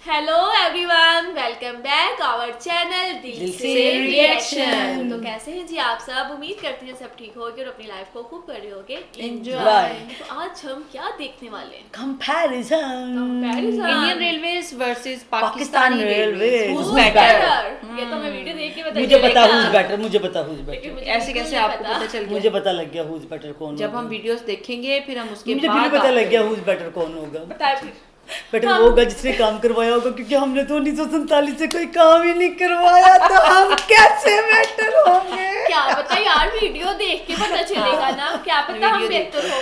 Hello everyone, welcome back our channel दिल से reaction. तो कैसे हैं जी आप सब? उम्मीद करते हैं सब ठीक होगे और अपनी लाइफ को खूब कर रहे होगे Enjoy. तो आज हम क्या देखने वाले हैं? Comparison. Indian railways versus Pakistan railways. Who's Who's better? better? ये तो मैं वीडियो देख के पता मुझे चलेगा। पता who's better. मुझे पता who's better. लेकिन मुझे ऐसे बिल्कुल कैसे नहीं आपको पता चल मुझे गया? पता लग गया who's better कौन जब होगा. हम वीडियोस देखेंगे फिर हम उसके मुझे बाद भी पता लग गया who's better कौन होगा. बताए फिर। बेटर हम- वो होगा जिसने काम करवाया होगा, क्योंकि हमने तो 1947 से कोई काम ही नहीं करवाया, तो हम कैसे बेटर होंगे. क्या पता यार, वीडियो देख के पता चलेगा ना, क्या पता हम वीडियो बेहतर हो।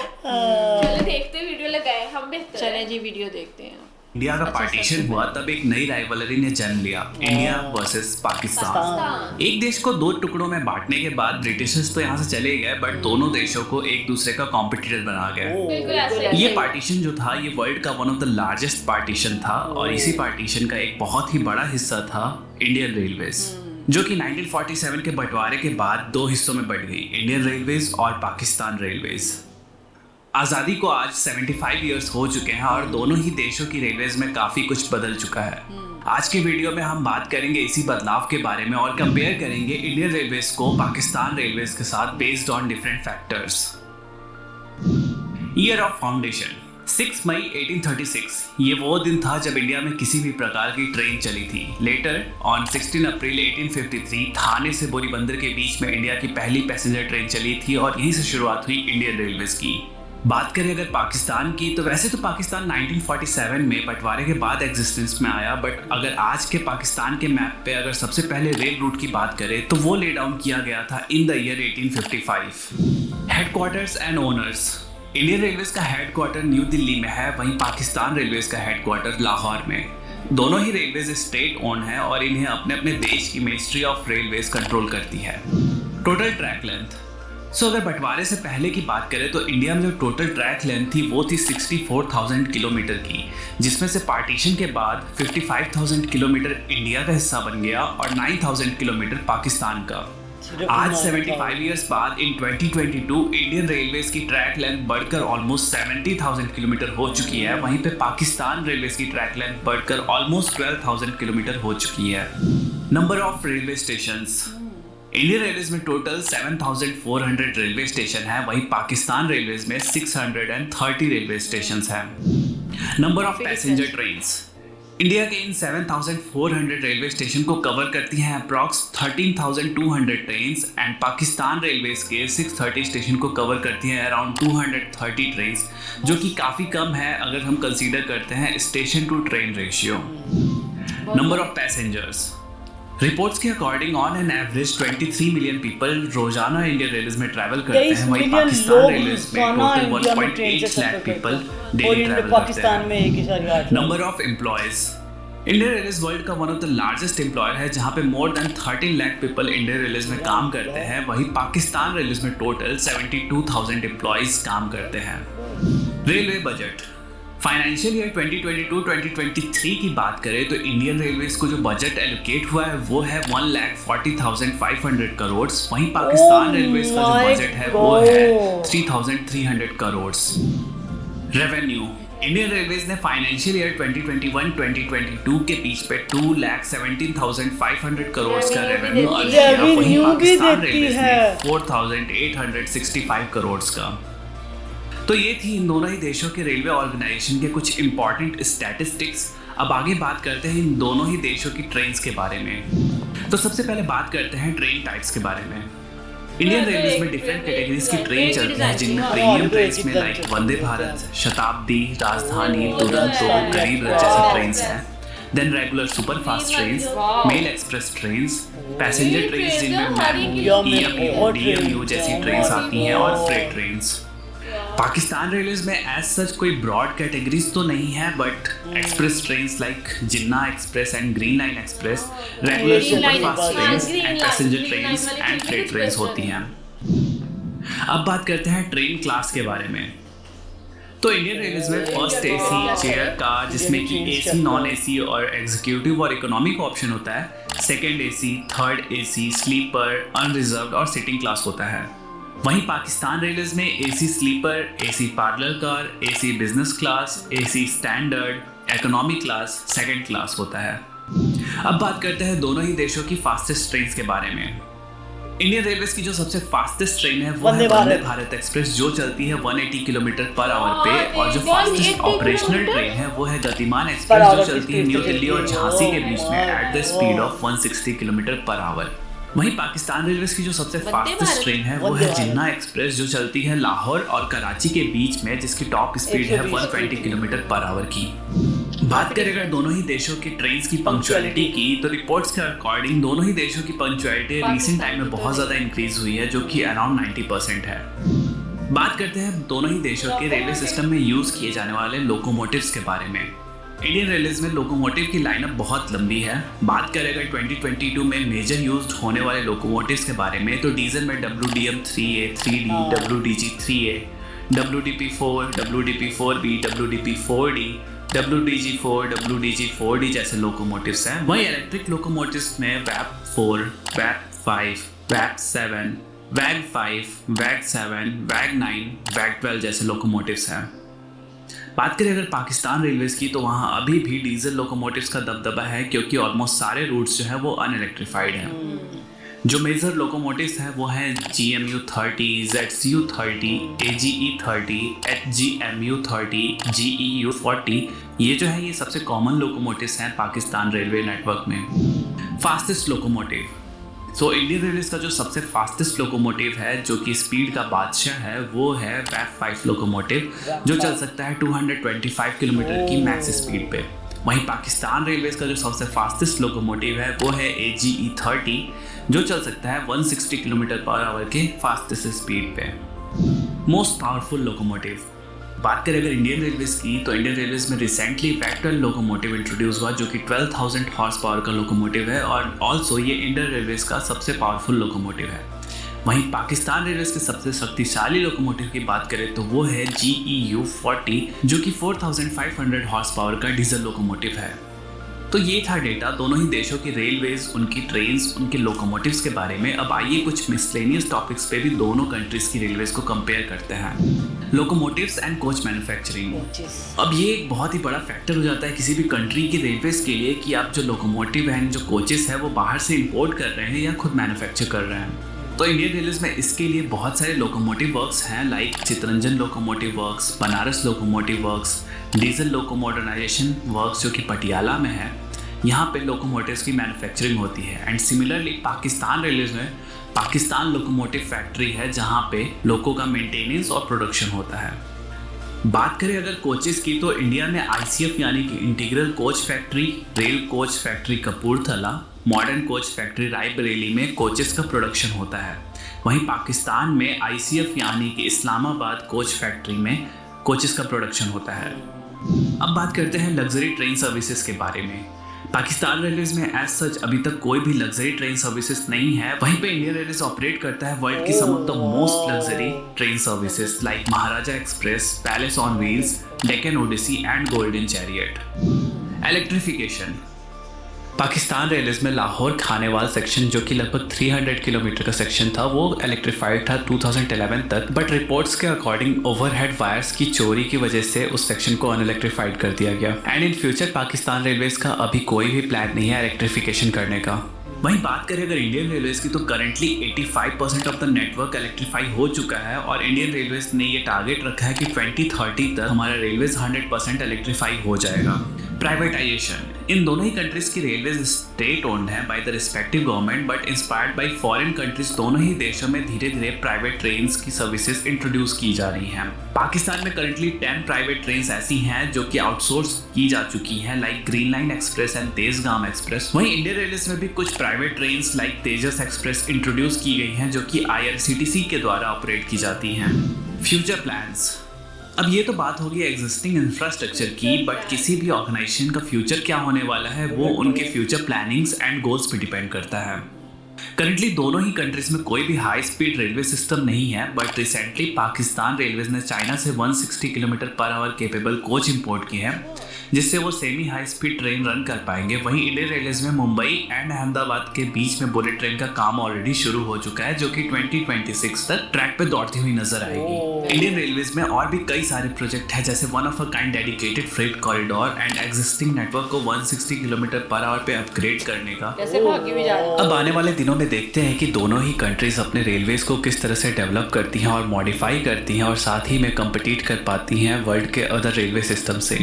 चलो देखते वीडियो लगाए, हम बेहतर चले हैं। जी वीडियो देखते हैं। इंडिया का पार्टीशन हुआ तब एक नई राइवलरी ने जन्म लिया, इंडिया वर्सेस पाकिस्तान। पाकिस्तान। एक देश को दो टुकड़ों में बांटने के बाद ब्रिटिशर्स तो यहाँ से चले गए, बट दोनों देशों को एक दूसरे का कॉम्पिटिटर बना गए। बिल्कुल ऐसे ये ही। पार्टीशन जो था ये वर्ल्ड का one of the largest partition था, और इसी पार्टीशन का एक बहुत ही बड़ा हिस्सा था इंडियन रेलवेज, जो कि 1947 के बंटवारे के बाद दो हिस्सों में बट गई, इंडियन रेलवेज और पाकिस्तान रेलवेज। आज़ादी को आज 75 इयर्स हो चुके हैं और दोनों ही देशों की रेलवेज में काफ़ी कुछ बदल चुका है। आज के वीडियो में हम बात करेंगे इसी बदलाव के बारे में और कंपेयर करेंगे इंडियन रेलवेज को पाकिस्तान रेलवेज के साथ based on different factors. Year of foundation 6 मई 1836, ये वो दिन था जब इंडिया में किसी भी प्रकार की ट्रेन चली थी। लेटर ऑन 16 अप्रैल 1853 थाने से बोरीबंदर के बीच में इंडिया की पहली पैसेंजर ट्रेन चली थी और यहीं से शुरुआत हुई इंडियन रेलवेज की। बात करें अगर पाकिस्तान की, तो वैसे तो पाकिस्तान 1947 में बंटवारे के बाद एग्जिस्टेंस में आया, बट अगर आज के पाकिस्तान के मैप पे अगर सबसे पहले रेल रूट की बात करें तो वो ले डाउन किया गया था in the year 1855। Headquarters and owners, Indian railways का हेडक्वार्टर न्यू दिल्ली में है, वहीं पाकिस्तान रेलवेज का हेडक्वार्टर लाहौर में। दोनों ही रेलवेज स्टेट ओन है और इन्हें अपने अपने देश की मिनिस्ट्री ऑफ रेलवेज कंट्रोल करती है। टोटल ट्रैक लेंथ, अगर बंटवारे से पहले की बात करें तो इंडिया में जो टोटल ट्रैक लेंथ थी वो थी 64,000 किलोमीटर की, जिसमें से पार्टीशन के बाद 55,000 किलोमीटर इंडिया का हिस्सा बन गया और 9,000 किलोमीटर पाकिस्तान का। आज 75 इयर्स बाद इन 2022 इंडियन रेलवेज की ट्रैक लेंथ बढ़कर ऑलमोस्ट 70,000 किलोमीटर हो चुकी है, वहीं पे पाकिस्तान रेलवेज की ट्रैक लेंथ बढ़कर ऑलमोस्ट 12,000 किलोमीटर हो चुकी है। Number of railway stations, Indian railways में टोटल 7,400 रेलवे स्टेशन है, वहीं पाकिस्तान रेलवेज में 630 रेलवे स्टेशन हैं। Number of passenger trains, India के इन 7,400 रेलवे स्टेशन को कवर करती हैं approx 13,200 trains, and Pakistan railways के 630 स्टेशन को कवर करती हैं अराउंड 230 ट्रेन्स, जो कि काफ़ी कम है अगर हम कंसीडर करते हैं station to train ratio. Number of passengers, reports के according on an average 23 million people रोजाना इंडियन रेलवेज में ट्रैवल करते हैं, वहीं पाकिस्तान रेलवेज में total 1.8 lakh people daily travel Pakistan में एक ही सारी आठ. Number of employees, Indian railways world का one of the largest employer है, जहां पे more than 13 lakh people Indian railways में काम करते हैं, वहीं पाकिस्तान रेलवेज में टोटल 72,000 एम्प्लॉयज काम करते हैं। रेलवे बजट, फाइनेंशियल ईयर 2022-2023 की बात करें तो इंडियन रेलवेज को जो बजट एलोकेट हुआ है वो है 1,40,500 करोड़, वहीं पाकिस्तान रेलवेज का जो बजट है वो है 3,300 करोड़। रेवेन्यू, इंडियन रेलवेज ने फाइनेंशियल ईयर 2021-2022 के बीच पे 2,17,500 करोड़ का रेवेन्यू अर्न किया, वहीं पाकिस्तान रेलवेज ने 4,865 करोड़ का। तो ये थी इन दोनों ही देशों के रेलवे ऑर्गेनाइजेशन के कुछ इंपॉर्टेंट स्टैटिस्टिक्स। अब आगे बात करते हैं इन दोनों ही देशों की ट्रेन्स के बारे में। तो सबसे पहले बात करते हैं ट्रेन टाइप्स के बारे में। इंडियन रेलवेज में डिफरेंट कैटेगरीज की ट्रेन चलती है, जिनमें प्रीमियम ट्रेन्स में लाइक वंदे भारत, शताब्दी, राजधानी, दुरंतो, गरीब रथ जैसी ट्रेन्स हैं। Then regular superfast trains, mail express trains, passenger trains जिनमें मेमू, ईएमयू, डीएमयू जैसी ट्रेन्स आती हैं, और फ्रेट ट्रेन्स। पाकिस्तान रेलवेज में एज सच कोई ब्रॉड कैटेगरीज तो नहीं है, but express trains like Jinnah express and green line express, regular superfast trains and passenger trains and freight trains होती हैं। अब बात करते हैं ट्रेन क्लास के बारे में। तो इंडियन रेलवेज में फर्स्ट एसी चेयर कार, जिसमें कि एसी, नॉन एसी और एग्जीक्यूटिव और इकोनॉमी का ऑप्शन होता है। Second AC, third AC, sleeper, unreserved और सिटिंग क्लास होता है। वहीं पाकिस्तान रेलवेज में AC sleeper, AC parlour car, AC business class, AC standard, economy class second class होता है। अब बात करते हैं दोनों ही देशों की फास्टेस्ट ट्रेन के बारे में। इंडियन रेलवे की जो सबसे फास्टेस्ट ट्रेन है वो है वंदे भारत एक्सप्रेस, जो चलती है 180 किलोमीटर पर आवर पे, और जो फास्टेस्ट ऑपरेशनल ट्रेन है वो है गतिमान एक्सप्रेस, जो चलती है न्यू दिल्ली और झांसी के बीच में at the speed of 160 kilometre per hour. वहीं पाकिस्तान रेलवे की जो सबसे फास्टेस्ट ट्रेन है वो है जिन्ना एक्सप्रेस, जो चलती है लाहौर और कराची के बीच में, जिसकी टॉप स्पीड है 120 किलोमीटर पर आवर की। बात करें अगर दोनों ही देशों की ट्रेन्स की पंक्चुअलिटी की, तो रिपोर्ट्स के अकॉर्डिंग दोनों ही देशों की पंक्चुअलिटी रिसेंट टाइम में बहुत ज़्यादा इंक्रीज हुई है, जो कि अराउंड 90% है। बात करते हैं दोनों ही देशों के रेलवे सिस्टम में यूज़ किए जाने वाले लोकोमोटिव्स के बारे में। इंडियन रेलवेज में लोकोमोटिव की लाइनअप बहुत लंबी है। बात करें अगर 2022 में मेजर यूज्ड होने वाले लोकोमोटिव्स के बारे में, तो डीजल में WDM-3A, 3D, WDG-3A, WDP-4, WDP-4B, WDP-4D, WDG-4, WDG-4D जैसे लोकोमोटिव्स हैं। वहीं इलेक्ट्रिक लोकोमोटिव्स में WAP-4, WAP-5, WAP-7, WAG-5, WAG-7, WAG-9, WAG-12 जैसे लोकोमोटिव्स हैं। बात करें अगर पाकिस्तान रेलवेज की, तो वहाँ अभी भी डीजल लोकोमोटिव्स का दबदबा है, क्योंकि ऑलमोस्ट सारे रूट्स जो है वो अनइलेक्ट्रीफाइड हैं। जो मेजर लोकोमोटिव्स हैं वो हैं GMU-30, ZCU-30, AGE-30, HGMU-30, GEU-40। ये जो है ये सबसे कॉमन लोकोमोटिव्स हैं पाकिस्तान रेलवे नेटवर्क में। Fastest locomotive, so Indian railways का जो सबसे फास्टेस्ट लोकोमोटिव है, जो कि स्पीड का बादशाह है, वो है WAP-5 लोकोमोटिव, जो चल सकता है 225 किलोमीटर की मैक्स स्पीड पे। वहीं पाकिस्तान रेलवेज का जो सबसे फास्टेस्ट लोकोमोटिव है वो है AGE-30, जो चल सकता है 160 किलोमीटर पर आवर के फास्टेस्ट स्पीड पे। मोस्ट पावरफुल लोकोमोटिव, बात करें अगर इंडियन रेलवेज की, तो इंडियन रेलवेज में रिसेंटली वेक्टर लोकोमोटिव इंट्रोड्यूस हुआ, जो कि 12,000 हॉर्स पावर का लोकोमोटिव है, और ऑल्सो ये इंडियन रेलवेज का सबसे पावरफुल लोकोमोटिव है। वहीं पाकिस्तान रेलवेज के सबसे शक्तिशाली लोकोमोटिव की बात करें तो वो है GEU-40, जो कि 4,500 हॉर्स पावर का डीजल लोकोमोटिव है। तो ये था डेटा दोनों ही देशों की रेलवेज, उनकी ट्रेन्स, उनके लोकोमोटिव्स के बारे में। अब आइए कुछ मिसलेनियस टॉपिक्स पे भी दोनों कंट्रीज की रेलवेज को कंपेयर करते हैं। लोकोमोटिव्स एंड कोच मैन्युफैक्चरिंग, अब ये एक बहुत ही बड़ा फैक्टर हो जाता है किसी भी कंट्री की रेलवेज के लिए कि आप जो लोकोमोटिव हैं, जो कोचेस हैं, वो बाहर से इंपोर्ट कर रहे हैं या खुद मैन्युफैक्चर कर रहे हैं। तो इंडियन रेलवेज में इसके लिए बहुत सारे लोकोमोटिव वर्क्स हैं, like Chittaranjan locomotive works, Banaras locomotive works, diesel loco modernisation works जो कि पटियाला में है। यहाँ पे लोकोमोटिव्स की मैन्युफैक्चरिंग होती है। एंड सिमिलरली पाकिस्तान रेलवेज में पाकिस्तान लोकोमोटिव फैक्ट्री है, जहाँ पे लोको का मेंटेनेंस और प्रोडक्शन होता है। बात करें अगर कोचेस की, तो इंडिया में ICF यानी कि integral coach factory, rail coach factory Kapurthala, modern coach factory Raebareli में कोचेस का प्रोडक्शन होता है। वहीं पाकिस्तान में ICF यानी कि इस्लामाबाद कोच फैक्ट्री में कोचेस का प्रोडक्शन होता है। अब बात करते हैं लग्जरी ट्रेन सर्विसेज के बारे में। पाकिस्तान रेलवेज में एज सच अभी तक कोई भी लग्जरी ट्रेन सर्विसेज नहीं है। वहीं पे इंडियन रेलवेज ऑपरेट करता है वर्ल्ड की some of the most luxury train services like Maharaja Express, Palace on Wheels, Deccan Odyssey and Golden Chariot. Electrification, Pakistan railways में लाहौर खानेवाल सेक्शन, जो कि लगभग 300 किलोमीटर का सेक्शन था, वो इलेक्ट्रीफाइड था 2011 तक, बट रिपोर्ट्स के अकॉर्डिंग ओवरहेड वायर्स की चोरी की वजह से उस सेक्शन को अनइलेक्ट्रीफाइड कर दिया गया। And in future Pakistan railways का अभी कोई भी प्लान नहीं है इलेक्ट्रिफिकेशन करने का। वहीं बात करें अगर इंडियन रेलवेज की, तो currently 85% of the network electrify हो चुका है, और इंडियन रेलवेज ने ये टारगेट रखा है कि 2030 तक हमारा रेलवेज 100% इलेक्ट्रीफाई हो जाएगा। प्राइवेटाइजेशन, इन दोनों ही कंट्रीज की रेलवेज स्टेट ओन्ड है by the respective government, but inspired by foreign countries दोनों ही देशों में धीरे धीरे प्राइवेट ट्रेन्स की सर्विसेज इंट्रोड्यूस की जा रही हैं। पाकिस्तान में करंटली 10 प्राइवेट ट्रेन्स ऐसी हैं जो कि आउटसोर्स की जा चुकी हैं, like green line express and Tezgam express. वहीं इंडियन रेलवेज में भी कुछ प्राइवेट ट्रेन्स लाइक तेजस एक्सप्रेस इंट्रोड्यूस की गई हैं, जो कि IRCTC के द्वारा ऑपरेट की जाती हैं। फ्यूचर प्लान्स, अब ये तो बात होगी एग्जिस्टिंग इंफ्रास्ट्रक्चर की, बट किसी भी ऑर्गेनाइजेशन का फ्यूचर क्या होने वाला है वो उनके फ्यूचर प्लानिंग्स एंड गोल्स पे डिपेंड करता है। करंटली दोनों ही कंट्रीज में कोई भी हाई स्पीड रेलवे सिस्टम नहीं है, बट रिसेंटली पाकिस्तान रेलवेज ने चाइना से 160 kilometre per hour capable coach import की है, जिससे वो semi high speed train run कर पाएंगे। वहीं इंडियन रेलवेज में मुंबई एंड अहमदाबाद के बीच में बुलेट ट्रेन का काम ऑलरेडी शुरू हो चुका है, जो कि 2026 तक ट्रैक पे दौड़ती हुई नजर आएगी। इंडियन रेलवेज में और भी कई सारे प्रोजेक्ट है, जैसे one of a kind dedicated freight corridor and existing network को 160 किलोमीटर पर आवर पे अपग्रेड करने का। जैसे भाग्य भी जा रही है। अब आने वाले दिनों में देखते हैं कि दोनों ही कंट्रीज अपने रेलवेज को किस तरह से डेवलप करती हैं और मॉडिफाई करती हैं और साथ ही में कम्पिटिट कर पाती हैं वर्ल्ड के अदर रेलवे सिस्टम से।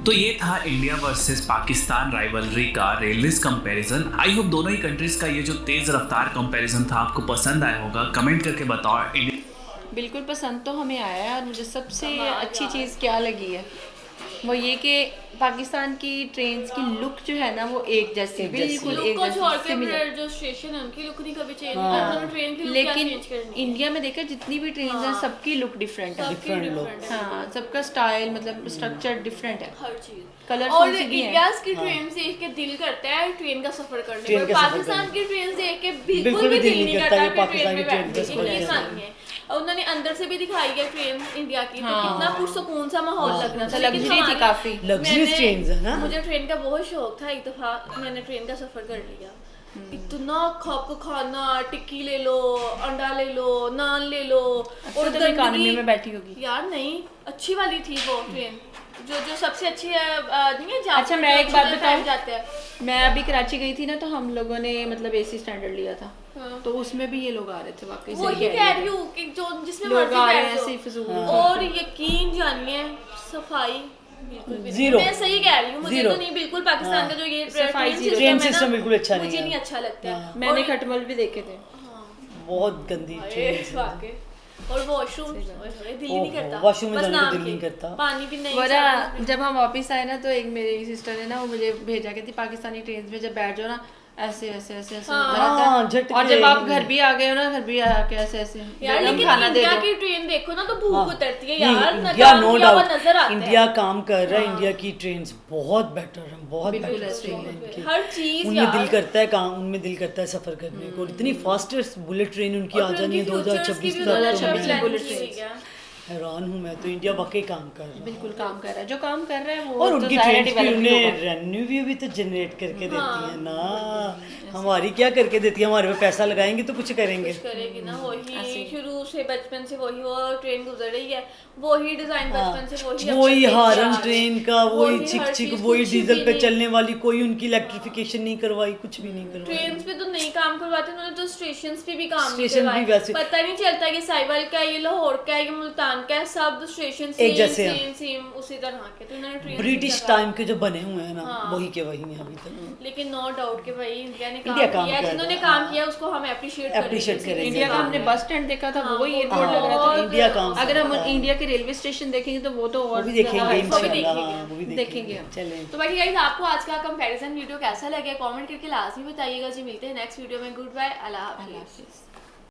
तो ये था इंडिया वर्सेस पाकिस्तान राइवलरी का रेलवेज कंपैरिजन। आई होप दोनों ही कंट्रीज का ये जो तेज रफ्तार कंपैरिजन था आपको पसंद आया होगा। कमेंट करके बताओ। बिल्कुल पसंद तो हमें आया है, और मुझे सबसे अच्छी चीज़ क्या लगी है वो ये कि पाकिस्तान की ट्रेन्स की लुक जो है ना वो एक जैसी, बिल्कुल एक जैसी similar। जो स्टेशन है उनकी लुक नहीं कभी चेंज होती, ट्रेन की लुक क्या लेकिन चेंज करनी। इंडिया में देखा जितनी भी ट्रेन हैं सबकी लुक डिफरेंट है। डिफरेंट है हाँ, सबका स्टाइल मतलब स्ट्रक्चर डिफरेंट है, हर चीज। कलर और भी है। इंडिया की ट्रेन देख के दिल करता है ट्रेन का सफर करने पर, पाकिस्तान की ट्रेन देख के बिल्कुल भी दिल नहीं करता कि ट्रेन में बैठने के लिए खानी है। और उन्होंने अंदर से भी दिखाई है ट्रेन इंडिया की, तो कितना पुरसुकून सा माहौल लग रहा था। लग्जरी थी काफी, लग्जरियस ट्रेन्स है ना। मुझे ट्रेन का बहुत शौक था, एक दफा मैंने ट्रेन का सफर कर लिया। इतना खप खाना, टिक्की ले लो, अंडा ले लो, नान ले लो, और इकोनॉमी में बैठी होगी यार। नहीं, अच्छी वाली थी वो ट्रेन, जो सबसे अच्छी है नहीं है। अच्छा मैं एक बात बताऊं, जाते हैं मैं अभी कराची गई थी ना, तो हम लोगों ने मतलब एसी स्टैंडर्ड लिया था। हाँ। तो उसमें भी ये लोग आ रहे थे, वाकई वो ही कह रही हूँ कि जो जिसमें लोग आ रहे हैं मर्जी ऐसे ही फिजूल। और यकीन जानिए सफाई बिल्कुल भी जीरो। मैं सही कह रही हूँ, मुझे तो नहीं बिल्कुल पाकिस्तान का जो ये ट्रेन सिस्टम बिल्कुल अच्छा नहीं है, मुझे नहीं अच्छा लगता है। मैंने खटमल भी देखे थे, बहुत गंदी ट्रेन। और वॉशरूम दिल ही नहीं करता, वॉशरूम में बस जाने नाम को दिल के। नहीं करता। पानी भी नहीं। वरना जब हम वापस आए ना तो एक मेरी सिस्टर है ना, वो मुझे भेजा कहती पाकिस्तानी ट्रेन में जब बैठ जाओ ना ऐसे ऐसे ऐसे ऐसे झटके। और जब आप घर भी आ गए हो ना, घर भी आके ऐसे ऐसे यार, लेकिन खाना दे इंडिया दो। की ट्रेन देखो ना तो भूख उतरती है यार। इंडिया नो डाउट नजर आता है, इंडिया काम कर रहा है। इंडिया की ट्रेन्स बहुत बेटर है, बहुत बेटर ट्रेन है इनकी। हर चीज उन्हें दिल करता है काम, उनमें दिल करता है सफर करने को। इतनी फास्टेस्ट बुलेट ट्रेन उनकी आ जानी है 2026 तक। हैरान हूँ मैं तो, इंडिया वाकई काम कर रहा है, बिल्कुल काम कर रहा है। जो काम कर रहा है वो और तो उनकी ज़ाहिर है ट्रेन भी develop उन्हें होगा। रेवेन्यू भी तो जनरेट करके देती है ना। हमारी क्या करके देती है, हमारे पे पैसा लगाएंगे तो कुछ करेंगे। करेगी ना, वही शुरू से बचपन से वही वो ट्रेन गुजर रही है, वही डिजाइन बचपन से वही हारन ट्रेन का, वही चिक चिक, वही डीजल पे चलने वाली। कोई उनकी इलेक्ट्रिफिकेशन नहीं करवाई, कुछ भी नहीं करवाई। ट्रेन पे तो नहीं काम करवाते उन्होंने, तो स्टेशन पे भी काम नहीं स्टेशन भी वैसे पता नहीं चलता कि साहिवाल का है, ये लाहौर का है, ये मुल्तान का है, सब स्टेशन एक जैसे सेम उसी तरह के। तो इन्होंने ट्रेन ब्रिटिश टाइम के जो बने हुए हैं ना, वही के वही हैं अभी तक। लेकिन नो डाउट कि भाई इंडिया ने इंडिया काम किया, कर जिन्होंने काम किया उसको हम अप्रिशिएट करेंगे। इंडिया का हमने बस स्टैंड देखा था, वो एयरपोर्ट लग रहा था। इंडिया काम अगर हम इंडिया के रेलवे स्टेशन देखेंगे तो वो तो और भी देखेंगे इंशाल्लाह, वो भी देखेंगे। चलें तो बाकी गाइस, आपको आज का कंपैरिजन वीडियो कैसा लगा कमेंट करके लाजमी बताइएगा जी। मिलते हैं नेक्स्ट वीडियो में। गुड बाय, अल्लाह हाफिज़।